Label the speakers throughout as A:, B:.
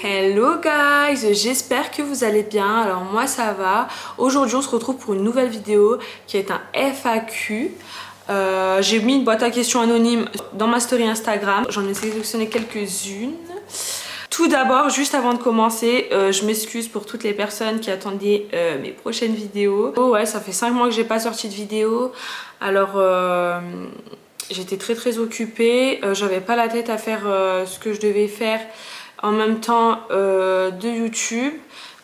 A: Hello guys, j'espère que vous allez bien. Alors moi ça va. Aujourd'hui on se retrouve pour une nouvelle vidéo qui est un FAQ. J'ai mis une boîte à questions anonyme dans ma story Instagram. J'en ai sélectionné quelques-unes. Tout d'abord, juste avant de commencer, je m'excuse pour toutes les personnes qui attendaient mes prochaines vidéos. Oh ouais, ça fait 5 mois que j'ai pas sorti de vidéo. Alors j'étais très occupée. J'avais pas la tête à faire ce que je devais faire en même temps de YouTube.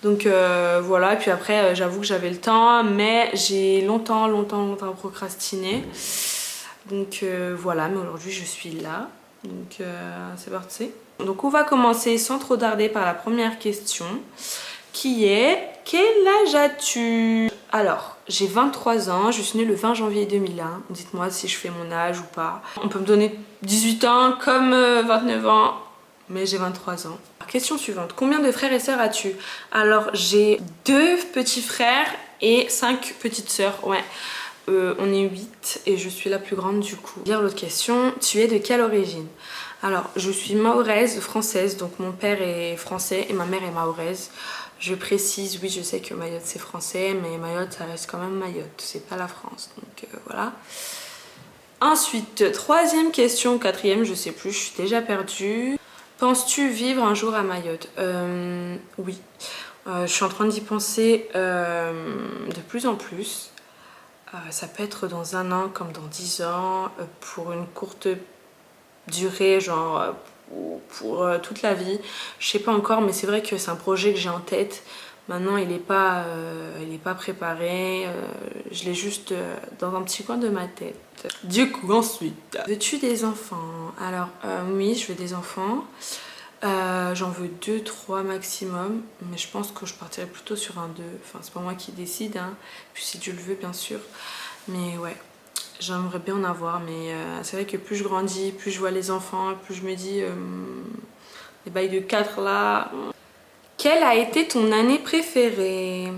A: Donc voilà, et puis après j'avoue que j'avais le temps, mais j'ai longtemps procrastiné. Donc voilà, mais aujourd'hui je suis là. Donc c'est parti. Donc on va commencer sans trop tarder par la première question qui est: quel âge as-tu? Alors, j'ai 23 ans, je suis née le 20 janvier 2001. Dites-moi si je fais mon âge ou pas. On peut me donner 18 ans comme 29 ans, mais j'ai 23 ans. Question suivante: combien de frères et sœurs as-tu? Alors, j'ai 2 petits frères et 5 petites sœurs. Ouais. On est 8 et je suis la plus grande du coup. Dire l'autre question: tu es de quelle origine? Alors, je suis mahoraise française, donc mon père est français et ma mère est mahoraise. Je précise, oui, je sais que Mayotte c'est français, mais Mayotte ça reste quand même Mayotte, c'est pas la France, donc voilà. Ensuite, troisième question, quatrième, je sais plus, je suis déjà perdue. Penses-tu vivre un jour à Mayotte? Oui, je suis en train d'y penser de plus en plus. Ça peut être dans 1 an comme dans 10 ans, pour une courte durée, genre pour toute la vie. Je sais pas encore, mais c'est vrai que c'est un projet que j'ai en tête. Maintenant, il est pas préparé. Je l'ai juste dans un petit coin de ma tête. Du coup, ensuite, veux-tu des enfants? Alors, oui, je veux des enfants. J'en veux 2, 3 maximum, mais je pense que je partirai plutôt sur un 2. Enfin, c'est pas moi qui décide, hein. Puis si Dieu le veut, bien sûr. Mais ouais, j'aimerais bien en avoir, mais c'est vrai que plus je grandis, plus je vois les enfants, plus je me dis les bails de 4 là. Quelle a été ton année préférée?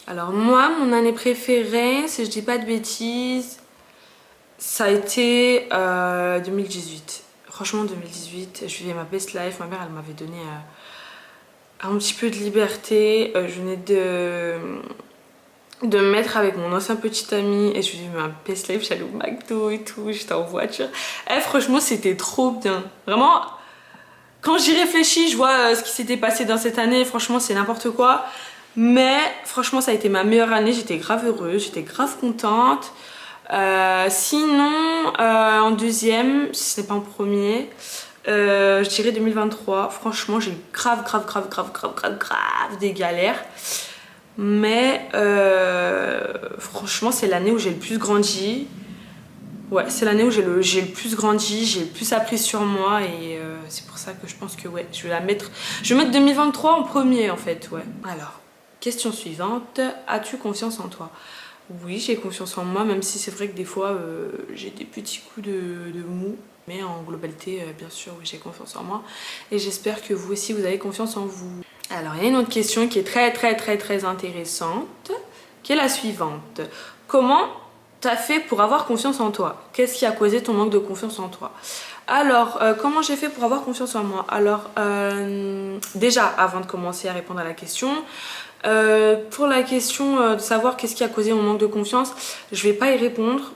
A: Alors moi, mon année préférée, si je dis pas de bêtises, ça a été 2018. Franchement, 2018, je vivais ma best life. Ma mère, elle m'avait donné un petit peu de liberté. Je venais de me mettre avec mon ancien petit ami et je vivais ma best life. J'allais au McDo et tout, j'étais en voiture. Franchement, c'était trop bien. Vraiment, quand j'y réfléchis, je vois ce qui s'était passé dans cette année. Franchement, c'est n'importe quoi. Mais franchement, ça a été ma meilleure année. J'étais grave heureuse, j'étais grave contente. Sinon, en deuxième, si ce n'est pas en premier, je dirais 2023. Franchement, j'ai grave des galères. Mais franchement, c'est l'année où j'ai le plus grandi. Ouais, c'est l'année où j'ai le plus grandi, j'ai le plus appris sur moi et c'est pour ça que je pense que ouais, je vais mettre 2023 en premier en fait, ouais. Alors, question suivante: as-tu confiance en toi? Oui, j'ai confiance en moi, même si c'est vrai que des fois j'ai des petits coups de mou. Mais en globalité, bien sûr, oui, j'ai confiance en moi. Et j'espère que vous aussi, vous avez confiance en vous. Alors, il y a une autre question qui est très intéressante, qui est la suivante. Comment t'as fait pour avoir confiance en toi? Qu'est-ce qui a causé ton manque de confiance en toi? Alors, comment j'ai fait pour avoir confiance en moi? Alors, déjà, avant de commencer à répondre à la question, pour la question de savoir qu'est-ce qui a causé mon manque de confiance, je vais pas y répondre.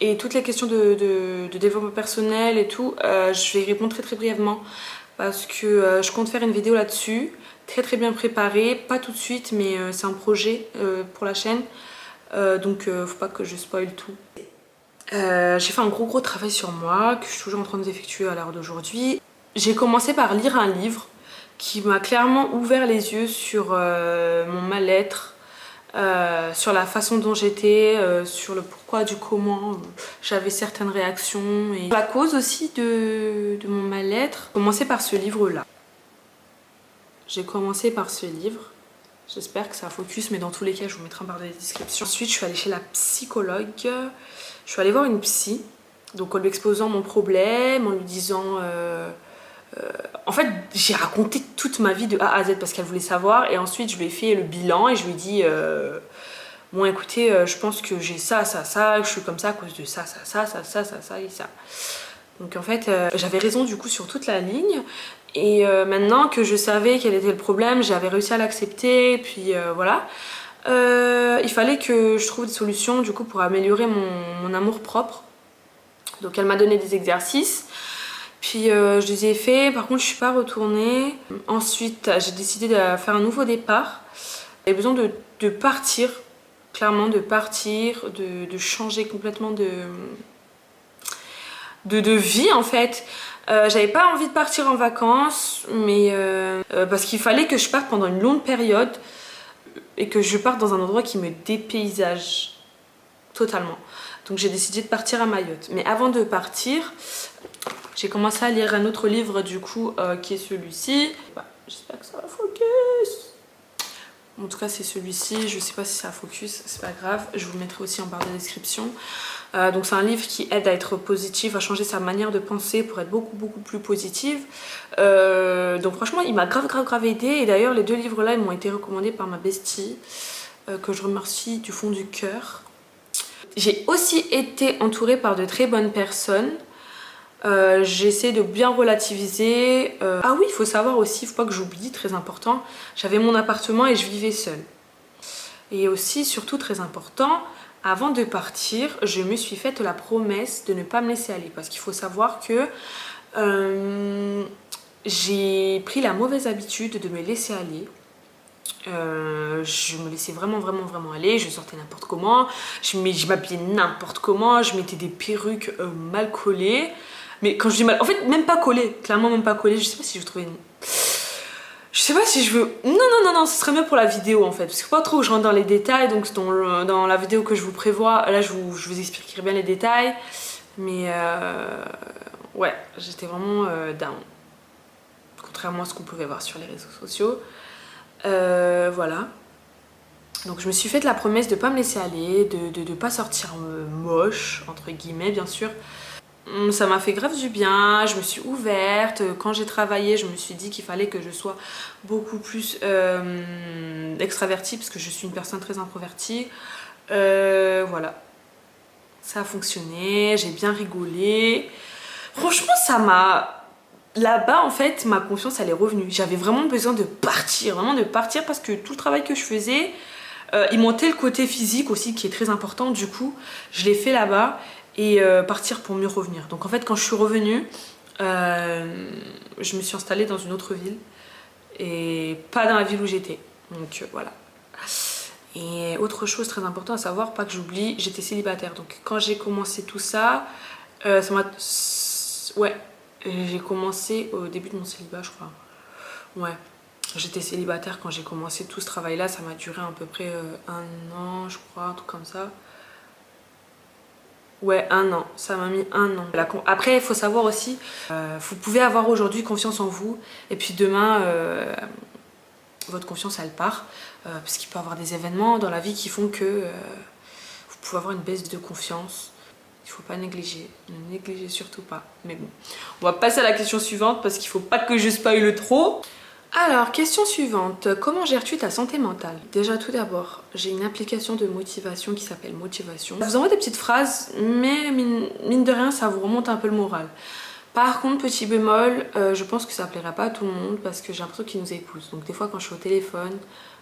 A: Et toutes les questions de développement personnel et tout, je vais y répondre très brièvement parce que je compte faire une vidéo là-dessus, très bien préparée, pas tout de suite, mais c'est un projet pour la chaîne, donc faut pas que je spoil tout. J'ai fait un gros travail sur moi que je suis toujours en train d'effectuer à l'heure d'aujourd'hui. J'ai commencé par lire un livre qui m'a clairement ouvert les yeux sur mon mal-être, sur la façon dont j'étais, sur le pourquoi du comment j'avais certaines réactions et la cause aussi de mon mal-être. J'ai commencé par ce livre-là. J'ai commencé par ce livre. J'espère que ça focus, mais dans tous les cas, je vous mettrai en barre de description. Ensuite, je suis allée chez la psychologue. Je suis allée voir une psy, donc en lui exposant mon problème, en lui disant... en fait, j'ai raconté toute ma vie de A à Z parce qu'elle voulait savoir. Et ensuite, je lui ai fait le bilan et je lui ai dit... bon, écoutez, je pense que j'ai ça, que je suis comme ça à cause de ça et ça. Donc en fait, j'avais raison du coup sur toute la ligne. Et maintenant que je savais quel était le problème, j'avais réussi à l'accepter, puis voilà. Il fallait que je trouve des solutions du coup pour améliorer mon amour propre. Donc elle m'a donné des exercices, puis je les ai faits, par contre je suis pas retournée. Ensuite j'ai décidé de faire un nouveau départ. J'avais besoin de partir, clairement de partir, de changer complètement de vie en fait. J'avais pas envie de partir en vacances, mais parce qu'il fallait que je parte pendant une longue période et que je parte dans un endroit qui me dépaysage totalement. Donc j'ai décidé de partir à Mayotte. Mais avant de partir, j'ai commencé à lire un autre livre du coup qui est celui-ci. Bah, j'espère que ça va focus. En tout cas c'est celui-ci, je sais pas si ça focus, c'est pas grave, je vous le mettrai aussi en barre de description. Donc c'est un livre qui aide à être positive, à changer sa manière de penser pour être beaucoup plus positive. Donc franchement il m'a grave aidé, et d'ailleurs les deux livres là ils m'ont été recommandés par ma bestie, que je remercie du fond du cœur. J'ai aussi été entourée par de très bonnes personnes. J'essaie de bien relativiser. Ah oui, il faut savoir aussi, il faut pas que j'oublie, très important, j'avais mon appartement et je vivais seule. Et aussi, surtout très important, avant de partir, je me suis faite la promesse de ne pas me laisser aller. Parce qu'il faut savoir que j'ai pris la mauvaise habitude de me laisser aller. Je me laissais vraiment aller, je sortais n'importe comment, je m'habillais n'importe comment, je mettais des perruques mal collées. Mais quand je dis mal, en fait même pas collées, clairement même pas collées, je sais pas si je trouvais une... Je sais pas si je veux... Non, ce serait mieux pour la vidéo en fait, parce que pas trop je rentre dans les détails, donc dans la vidéo que je vous prévois, là je vous expliquerai bien les détails. Mais ouais, j'étais vraiment down, contrairement à ce qu'on pouvait voir sur les réseaux sociaux. Voilà. Donc je me suis fait la promesse de pas me laisser aller, de pas sortir moche, entre guillemets bien sûr. Ça m'a fait grave du bien, je me suis ouverte. Quand j'ai travaillé, je me suis dit qu'il fallait que je sois beaucoup plus extravertie, parce que je suis une personne très introvertie. Voilà. Ça a fonctionné, j'ai bien rigolé. Franchement, ça m'a... Là-bas, en fait, ma confiance, elle est revenue. J'avais vraiment besoin de partir, parce que tout le travail que je faisais, il manquait le côté physique aussi, qui est très important. Du coup, je l'ai fait là-bas, et partir pour mieux revenir. Donc en fait, quand je suis revenue, je me suis installée dans une autre ville, et pas dans la ville où j'étais. Donc voilà. Et autre chose très importante à savoir, pas que j'oublie, j'étais célibataire. Donc quand j'ai commencé tout ça, ça m'a... Ouais. J'ai commencé au début de mon célibat, je crois. Ouais, j'étais célibataire quand j'ai commencé tout ce travail-là. Ça m'a duré à peu près 1 an, je crois, un truc comme ça. Ouais, 1 an. Ça m'a mis 1 an. Après, il faut savoir aussi, vous pouvez avoir aujourd'hui confiance en vous, et puis demain, votre confiance, elle part. Parce qu'il peut y avoir des événements dans la vie qui font que vous pouvez avoir une baisse de confiance. Il faut pas négliger, ne négligez surtout pas. Mais bon, on va passer à la question suivante parce qu'il faut pas que je spoile le trop. Alors, question suivante, comment gères-tu ta santé mentale? Déjà, tout d'abord, j'ai une application de motivation qui s'appelle Motivation. Ça vous envoie des petites phrases, mais mine de rien, ça vous remonte un peu le moral. Par contre, petit bémol, je pense que ça plaira pas à tout le monde parce que j'ai l'impression qu'ils nous écoutent. Donc des fois, quand je suis au téléphone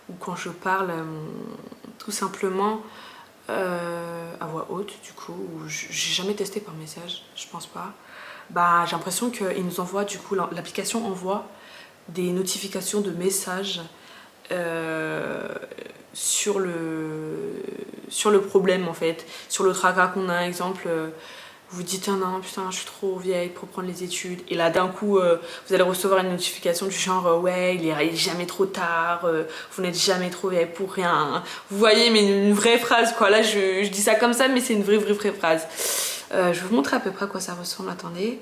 A: ou quand je parle tout simplement... à voix haute du coup, j'ai jamais testé par message, je pense pas. Bah j'ai l'impression qu'ils nous envoient, du coup l'application envoie des notifications de messages sur le problème en fait, sur le tracas qu'on a. Exemple, vous dites ah non putain je suis trop vieille pour prendre les études, et là d'un coup vous allez recevoir une notification du genre ouais il est jamais trop tard, vous n'êtes jamais trop vieille pour rien. Vous voyez, mais une vraie phrase quoi. Là je dis ça comme ça, mais c'est une vraie phrase. Je vais vous montrer à peu près à quoi ça ressemble, attendez.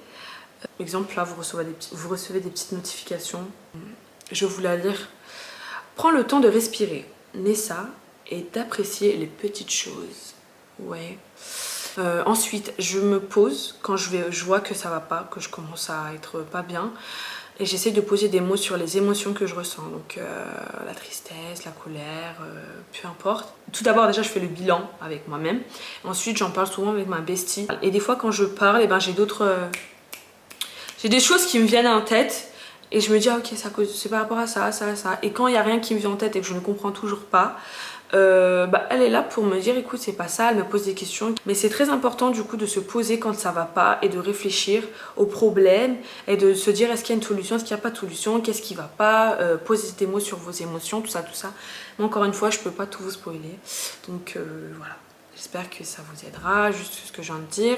A: Exemple, là vous recevez des petites notifications. Je vais vous la lire. Prends le temps de respirer, Nessa, et d'apprécier les petites choses. Ouais. Ensuite, je me pose quand je vois que ça va pas, que je commence à être pas bien, et j'essaie de poser des mots sur les émotions que je ressens. Donc la tristesse, la colère, peu importe. Tout d'abord, déjà, je fais le bilan avec moi-même. Ensuite, j'en parle souvent avec ma bestie. Et des fois, quand je parle, eh ben, j'ai des choses qui me viennent en tête. Et je me dis, ah, ok, c'est par rapport à ça. Et quand il n'y a rien qui me vient en tête et que je ne comprends toujours pas, elle est là pour me dire, écoute, c'est pas ça, elle me pose des questions. Mais c'est très important du coup de se poser quand ça va pas et de réfléchir au problème et de se dire, est-ce qu'il y a une solution, est-ce qu'il n'y a pas de solution, qu'est-ce qui va pas, poser des mots sur vos émotions, tout ça. Mais encore une fois, je peux pas tout vous spoiler. Donc voilà. J'espère que ça vous aidera, juste ce que je viens de dire.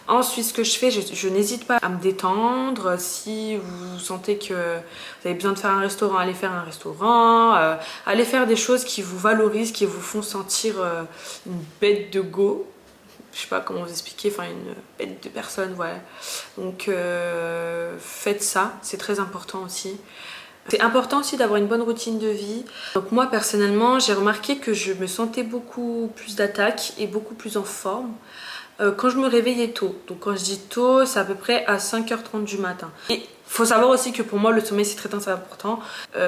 A: Ensuite, ce que je fais, je n'hésite pas à me détendre. Si vous sentez que vous avez besoin de faire un restaurant, allez faire un restaurant. Allez faire des choses qui vous valorisent, qui vous font sentir une bête de go. Je sais pas comment vous expliquer, enfin une bête de personne, voilà. Donc faites ça, c'est très important aussi. C'est important aussi d'avoir une bonne routine de vie. Donc moi personnellement j'ai remarqué que je me sentais beaucoup plus d'attaque et beaucoup plus en forme quand je me réveillais tôt. Donc quand je dis tôt, c'est à peu près à 5h30 du matin. Et faut savoir aussi que pour moi le sommeil c'est très important.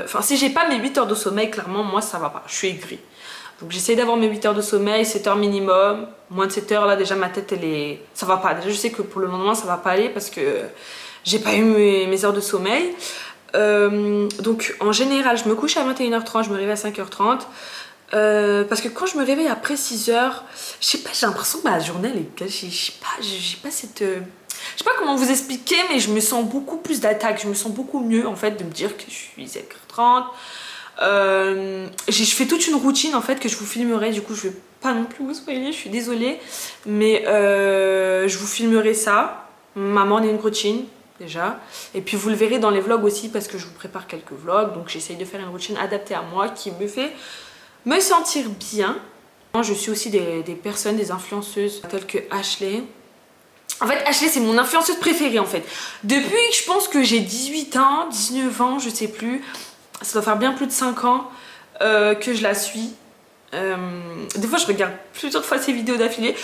A: Enfin si j'ai pas mes 8 heures de sommeil, clairement moi ça va pas, je suis aigrie. Donc j'essaie d'avoir mes 8 heures de sommeil, 7 heures minimum. Moins de 7 heures là déjà ma tête elle est... ça va pas. Déjà je sais que pour le moment ça va pas aller parce que j'ai pas eu mes heures de sommeil. Donc en général je me couche à 21h30, je me réveille à 5h30 parce que quand je me réveille après 6h, je sais pas, j'ai l'impression que ma journée elle est gâchée. Je sais pas cette... je sais pas comment vous expliquer, mais je me sens beaucoup plus d'attaque, je me sens beaucoup mieux en fait de me dire que je suis 5h30. Je fais toute une routine en fait que je vous filmerai, du coup je vais pas non plus vous spoiler, je suis désolée, mais je vous filmerai ça, ma morning routine déjà, et puis vous le verrez dans les vlogs aussi parce que je vous prépare quelques vlogs, donc j'essaye de faire une routine adaptée à moi qui me fait me sentir bien. Je suis aussi des personnes, des influenceuses telles que Ashley. En fait Ashley c'est mon influenceuse préférée en fait, depuis je pense que j'ai 18 ans, 19 ans, je sais plus, ça doit faire bien plus de 5 ans que je la suis. Des fois je regarde plusieurs fois ses vidéos d'affilée.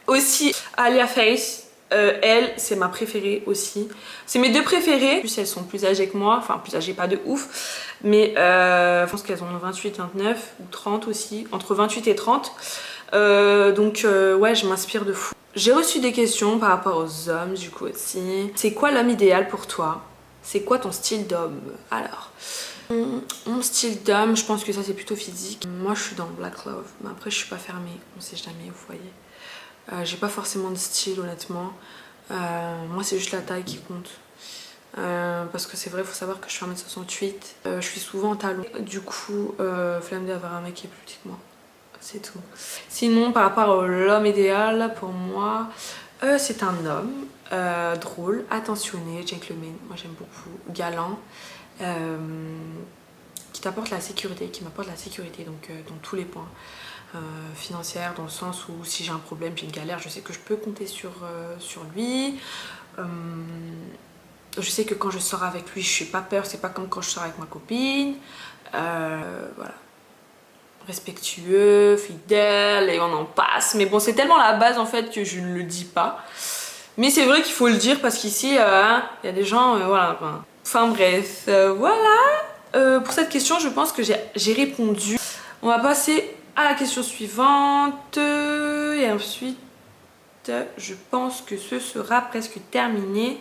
A: Aussi Alia Face, elle c'est ma préférée aussi. C'est mes deux préférées. En plus elles sont plus âgées que moi, enfin plus âgées pas de ouf. Mais je pense qu'elles ont 28, 29 ou 30 aussi, entre 28 et 30. Donc ouais je m'inspire de fou. J'ai reçu des questions par rapport aux hommes du coup aussi. C'est quoi l'homme idéal pour toi? C'est quoi ton style d'homme? Alors... Mon style d'homme, je pense que ça c'est plutôt physique. Moi je suis dans Black Love, mais après je suis pas fermée, on sait jamais, vous voyez. J'ai pas forcément de style honnêtement. Moi c'est juste la taille qui compte. Parce que c'est vrai, il faut savoir que je suis 1m68. Je suis souvent en talons. Du coup, flemme d'avoir un mec qui est plus petit que moi. C'est tout. Sinon, par rapport à l'homme idéal, pour moi, c'est un homme drôle, attentionné, gentleman. Moi j'aime beaucoup, galant. Qui t'apporte la sécurité, qui m'apporte la sécurité donc dans tous les points financière, dans le sens où si j'ai un problème, j'ai une galère, je sais que je peux compter sur lui. Je sais que quand je sors avec lui, je suis pas peur, c'est pas comme quand je sors avec ma copine. Voilà. Respectueux, fidèle, et on en passe. Mais bon, c'est tellement la base en fait que je ne le dis pas. Mais c'est vrai qu'il faut le dire parce qu'ici, il y a des gens, voilà. Enfin bref, voilà. Pour cette question, je pense que j'ai répondu. On va passer à la question suivante. Et ensuite, je pense que ce sera presque terminé.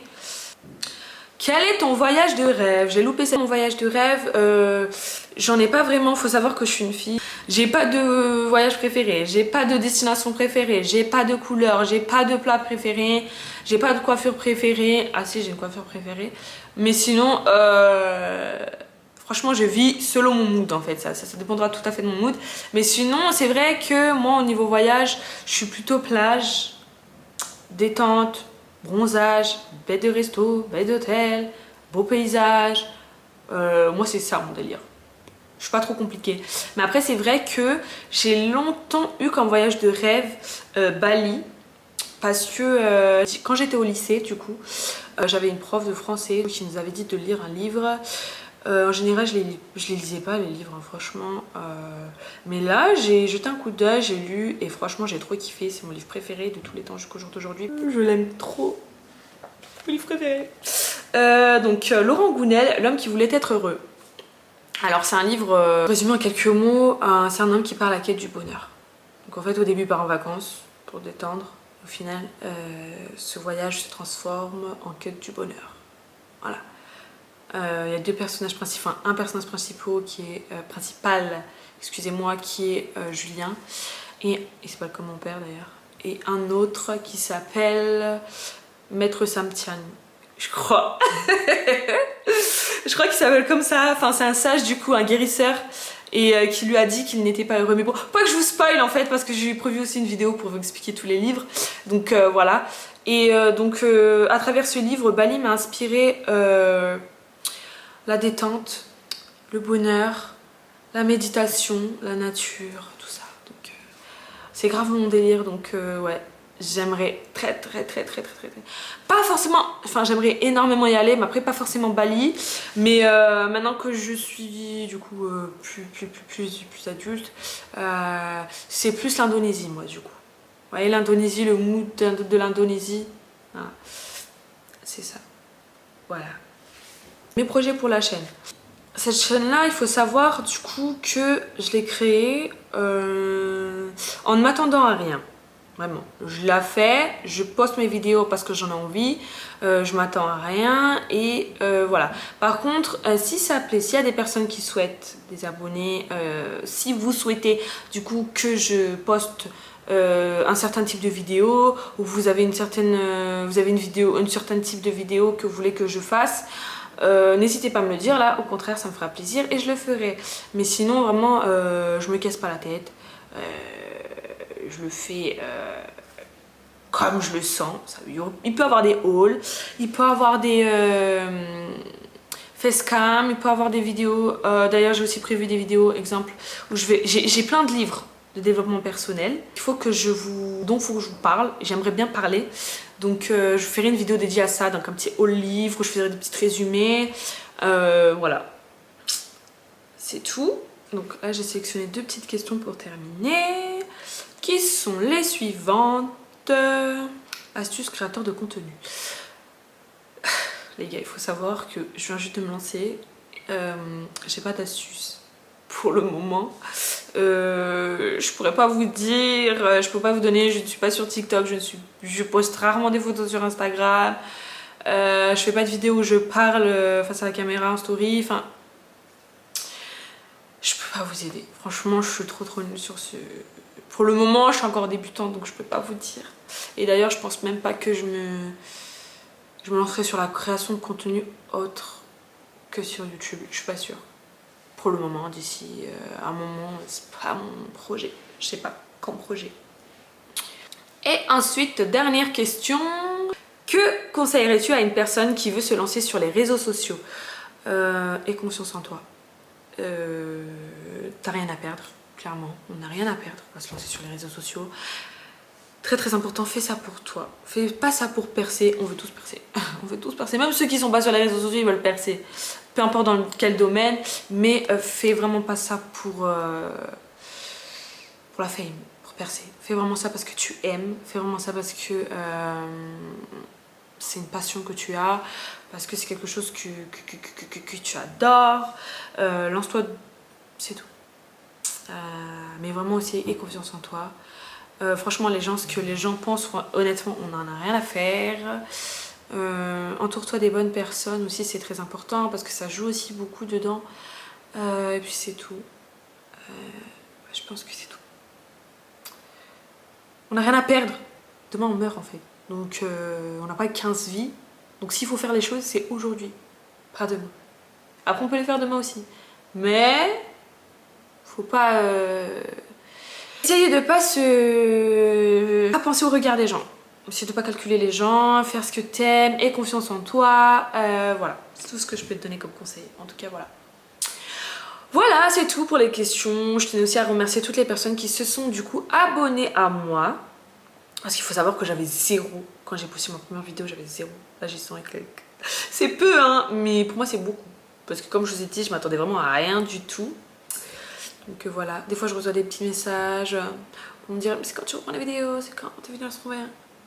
A: Quel est ton voyage de rêve? J'ai loupé mon voyage de rêve. J'en ai pas vraiment, faut savoir que je suis une fille. J'ai pas de voyage préféré, j'ai pas de destination préférée, j'ai pas de couleur, j'ai pas de plat préféré, j'ai pas de coiffure préférée. Ah si, j'ai une coiffure préférée. Mais sinon, franchement, je vis selon mon mood en fait. Ça dépendra tout à fait de mon mood. Mais sinon, c'est vrai que moi, au niveau voyage, je suis plutôt plage, détente, bronzage, bête de resto, bête d'hôtel, beau paysage. Moi, c'est ça mon délire. Je suis pas trop compliquée. Mais après, c'est vrai que j'ai longtemps eu comme voyage de rêve Bali. Parce que quand j'étais au lycée, du coup, j'avais une prof de français qui nous avait dit de lire un livre. En général, je les lisais pas les livres, hein, franchement. Mais là, j'ai jeté un coup d'œil, j'ai lu et franchement, j'ai trop kiffé. C'est mon livre préféré de tous les temps jusqu'au jour d'aujourd'hui. Je l'aime trop. Mon livre préféré. Donc, Laurent Gounel, L'homme qui voulait être heureux. Alors, c'est un livre, résumé en quelques mots, c'est un homme qui part à la quête du bonheur. Donc, en fait, au début, il part en vacances pour détendre. Au final, ce voyage se transforme en quête du bonheur. Voilà. Il y a deux personnages principaux, enfin un personnage principal qui est excusez-moi, qui est Julien. Et il s'appelle comme mon père d'ailleurs. Et un autre qui s'appelle Maître Samtian, je crois. Je crois qu'il s'appelle comme ça. Enfin, c'est un sage du coup, un guérisseur. Et qui lui a dit qu'il n'était pas heureux. Mais bon, pas que je vous spoil en fait, parce que j'ai prévu aussi une vidéo pour vous expliquer tous les livres. Donc voilà. Et donc à travers ce livre, Bali m'a inspiré la détente, le bonheur, la méditation, la nature, tout ça. Donc c'est grave mon délire, donc ouais. J'aimerais très pas forcément, enfin j'aimerais énormément y aller, mais après pas forcément Bali, mais maintenant que je suis du coup plus adulte, c'est plus l'Indonésie moi du coup. Vous voyez l'Indonésie, le mood de l'Indonésie, voilà. C'est ça, voilà. Mes projets pour la chaîne. Cette chaîne là, il faut savoir du coup que je l'ai créée en ne m'attendant à rien. Vraiment, je la fais, je poste mes vidéos parce que j'en ai envie, je m'attends à rien et voilà. Par contre, si ça plaît, s'il y a des personnes qui souhaitent, des abonnés, si vous souhaitez du coup que je poste un certain type de vidéo ou vous avez une certaine type de vidéo que vous voulez que je fasse, n'hésitez pas à me le dire là, au contraire ça me fera plaisir et je le ferai. Mais sinon vraiment je me casse pas la tête. Je le fais comme je le sens. Il peut avoir des hauls, il peut avoir des facecam, il peut avoir des vidéos. D'ailleurs, j'ai aussi prévu des vidéos, exemple, où j'ai plein de livres de développement personnel. Il faut que dont il faut que je vous parle. J'aimerais bien parler. Donc, je ferai une vidéo dédiée à ça, donc un petit haul livre où je ferai des petits résumés. Voilà. C'est tout. Donc là, j'ai sélectionné deux petites questions pour terminer. Qui sont les suivantes? Astuces créateur de contenu. Les gars, il faut savoir que je viens juste de me lancer. J'ai pas d'astuces pour le moment. Je pourrais pas vous dire, je peux pas vous donner, je ne suis pas sur TikTok, je poste rarement des photos sur Instagram. Je fais pas de vidéos où je parle face à la caméra en story. Enfin, je peux pas vous aider. Franchement, je suis trop nulle sur ce. Pour le moment, je suis encore débutante, donc je peux pas vous dire. Et d'ailleurs, je pense même pas que je me lancerai sur la création de contenu autre que sur YouTube. Je suis pas sûre. Pour le moment, d'ici un moment, c'est pas mon projet. Je sais pas quand projet. Et ensuite, dernière question. Que conseillerais-tu à une personne qui veut se lancer sur les réseaux sociaux? Aie confiance en toi. T'as rien à perdre. Clairement, on n'a rien à perdre à se lancer sur les réseaux sociaux. Très important, fais ça pour toi. Fais pas ça pour percer, on veut tous percer. On veut tous percer, même ceux qui sont pas sur les réseaux sociaux, ils veulent percer. Peu importe dans quel domaine, mais fais vraiment pas ça pour la fame, pour percer. Fais vraiment ça parce que tu aimes, fais vraiment ça parce que c'est une passion que tu as, parce que c'est quelque chose que tu adores. Lance-toi, c'est tout. Mais vraiment aussi, aie confiance en toi. Franchement, ce que les gens pensent, honnêtement, on n'en a rien à faire. Entoure-toi des bonnes personnes aussi, c'est très important parce que ça joue aussi beaucoup dedans. Et puis c'est tout. Je pense que c'est tout. On n'a rien à perdre. Demain, on meurt en fait. Donc, on n'a pas 15 vies. Donc, s'il faut faire les choses, c'est aujourd'hui, pas demain. Après, on peut les faire demain aussi. Mais faut pas essayer de pas penser au regard des gens, essayer de pas calculer les gens, faire ce que t'aimes, aie confiance en toi. Voilà, c'est tout ce que je peux te donner comme conseil. En tout cas, voilà, c'est tout pour les questions. Je tenais aussi à remercier toutes les personnes qui se sont du coup abonnées à moi, parce qu'il faut savoir que j'avais 0 quand j'ai posté ma première vidéo. J'avais 0, là j'ai 100 et quelques. C'est peu hein, mais pour moi c'est beaucoup, parce que comme je vous ai dit, je m'attendais vraiment à rien du tout. Donc voilà, des fois je reçois des petits messages pour me dire mais c'est quand tu reprends la vidéo, c'est quand tes vidéos se trouver.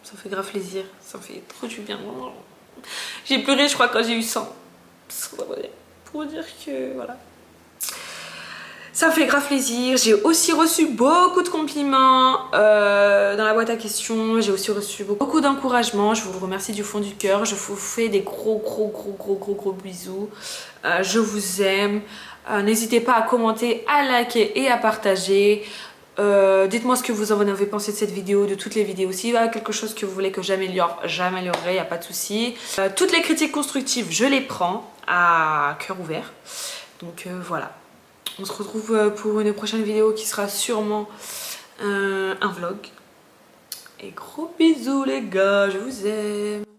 A: Ça me fait grave plaisir, ça me fait trop du bien. J'ai pleuré je crois quand j'ai eu 100. Pour dire que voilà. Ça me fait grave plaisir. J'ai aussi reçu beaucoup de compliments dans la boîte à questions. J'ai aussi reçu beaucoup d'encouragements. Je vous remercie du fond du cœur. Je vous fais des gros bisous. Je vous aime. N'hésitez pas à commenter, à liker et à partager. Dites-moi ce que vous en avez pensé de cette vidéo, de toutes les vidéos. S'il y a quelque chose que vous voulez que j'améliorerai, il n'y a pas de souci. Toutes les critiques constructives, je les prends à cœur ouvert. Donc voilà. On se retrouve pour une prochaine vidéo qui sera sûrement un vlog. Et gros bisous les gars, je vous aime.